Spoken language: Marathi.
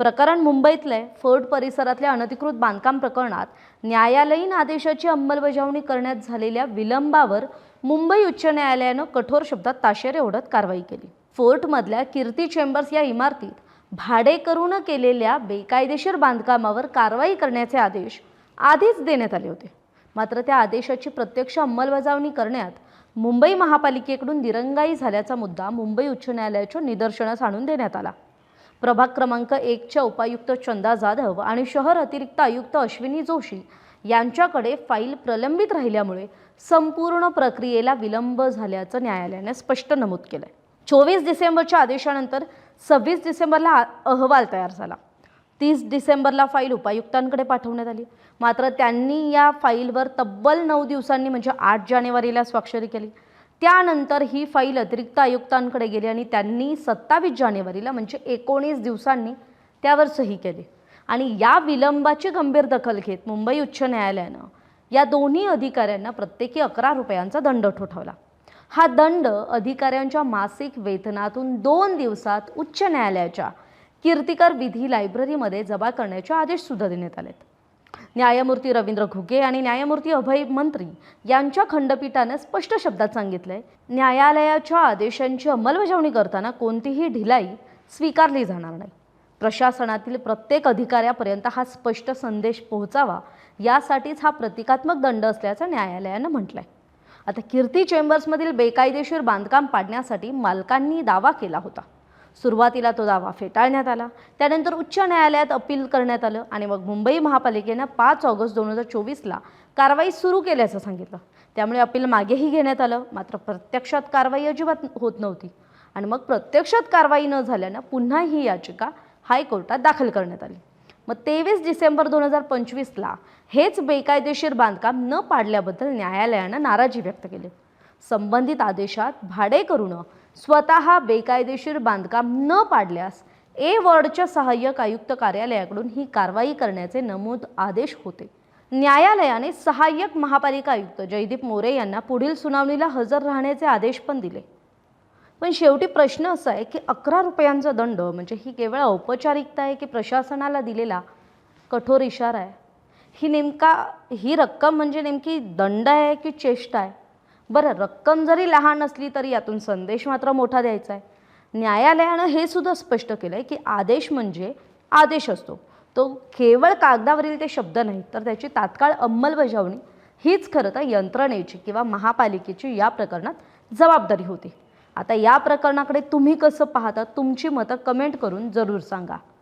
प्रकरण मुंबईतले फोर्ट परिसरातल्या अनधिकृत बांधकाम प्रकरणात न्यायालयीन आदेशाची अंमलबजावणी करण्यात झालेल्या विलंबावर मुंबई उच्च न्यायालयानं कठोर शब्दात ताशेरे ओढत कारवाई केली। फोर्टमधल्या कीर्ती चेंबर्स या इमारतीत भाडेकरूनं केलेल्या बेकायदेशीर बांधकामावर कारवाई करण्याचे आदेश आधीच देण्यात आले होते। मात्र त्या आदेशाची प्रत्यक्ष अंमलबजावणी करण्यात मुंबई महापालिकेकडून दिरंगाई झाल्याचा मुद्दा मुंबई उच्च न्यायालयाच्या निदर्शनास आणून देण्यात आला। प्रभाग क्रमांक 1च्या उपायुक्त चंदा जाधव आणि शहर अतिरिक्त आयुक्त अश्विनी जोशी यांच्याकडे फाईल प्रलंबित राहिल्यामुळे संपूर्ण प्रक्रियेला विलंब झाल्याचं न्यायालयाने स्पष्ट नमूद केलंय। 24 डिसेंबरच्या आदेशानंतर 26 डिसेंबरला अहवाल तयार झाला। 30 डिसेंबरला फाईल उपायुक्तांकडे पाठवण्यात आली। मात्र त्यांनी या फाईलवर तब्बल 9 दिवसांनी म्हणजे 8 जानेवारीला स्वाक्षरी केली। त्यानंतर ही फाईल अतिरिक्त आयुक्तांकडे गेली आणि त्यांनी 27 जानेवारीला म्हणजे 19 दिवसांनी त्यावर सही केली। आणि या विलंबाची गंभीर दखल घेत मुंबई उच्च न्यायालयानं या दोन्ही अधिकाऱ्यांना प्रत्येकी 11 रुपयांचा दंड ठोठावला। हा दंड अधिकाऱ्यांच्या मासिक वेतनातून 2 दिवसात उच्च न्यायालयाच्या कीर्तिकर विधी लायब्ररीमध्ये जमा करण्याचे आदेश सुद्धा देण्यात आलेत। न्यायमूर्ती रवींद्र घुगे आणि न्यायमूर्ती अभय मंत्री यांच्या खंडपीठाने स्पष्ट शब्दात सांगितलंय, न्यायालयाच्या आदेशांची अंमलबजावणी करताना कोणतीही ढिलाई स्वीकारली जाणार नाही। प्रशासनातील प्रत्येक अधिकाऱ्यापर्यंत हा स्पष्ट संदेश पोहोचावा यासाठीच हा प्रतिकात्मक दंड असल्याचं न्यायालयानं म्हटलंय। आता कीर्ती चेंबर्समधील बेकायदेशीर बांधकाम पाडण्यासाठी मालकांनी दावा केला होता। सुरुवातीला तो दावा फेटाळण्यात आला, त्यानंतर उच्च न्यायालयात अपील करण्यात आलं आणि मग मुंबई महापालिकेने 5 ऑगस्ट 2024ला कारवाई सुरू केल्याचं सांगितलं। त्यामुळे अपील मागेही घेण्यात आलं, मात्र प्रत्यक्षात कारवाई अजिबात होत नव्हती आणि मग प्रत्यक्षात कारवाई न झाल्यानं पुन्हा ही याचिका हायकोर्टात दाखल करण्यात आली। मग 23 डिसेंबर 2025ला हेच बेकायदेशीर बांधकाम न पाडल्याबद्दल न्यायालयानं नाराजी व्यक्त केली। संबंधित आदेशात भाडेकरूनं स्वतः बेकायदेशीर बांधकाम न पाडल्यास ए वॉर्डच्या सहाय्यक आयुक्त कार्यालयाकडून ही कारवाई करण्याचे नमूद आदेश होते। न्यायालयाने सहाय्यक महापालिका आयुक्त जयदीप मोरे यांना पुढील सुनावणीला हजर राहण्याचे आदेश पण दिले। पण शेवटी प्रश्न असा आहे की 11 रुपयांचा दंड म्हणजे ही केवळ औपचारिकता आहे की प्रशासनाला दिलेला कठोर इशारा आहे? ही रक्कम म्हणजे नेमकी दंड आहे की चेष्टा आहे? बरं, रक्कम जरी लहान असली तरी यातून संदेश मात्र मोठा द्यायचा आहे। न्यायालयानं हे सुद्धा स्पष्ट केलंय की आदेश म्हणजे आदेश असतो, तो केवळ कागदावरील ते शब्द नाहीत तर त्याची तात्काळ अंमलबजावणी हीच खरं तर यंत्रणेची किंवा महापालिकेची या प्रकरणात जबाबदारी होती। आता या प्रकरणाकडे तुम्ही कसं पाहता? तुमची मतं कमेंट करून जरूर सांगा।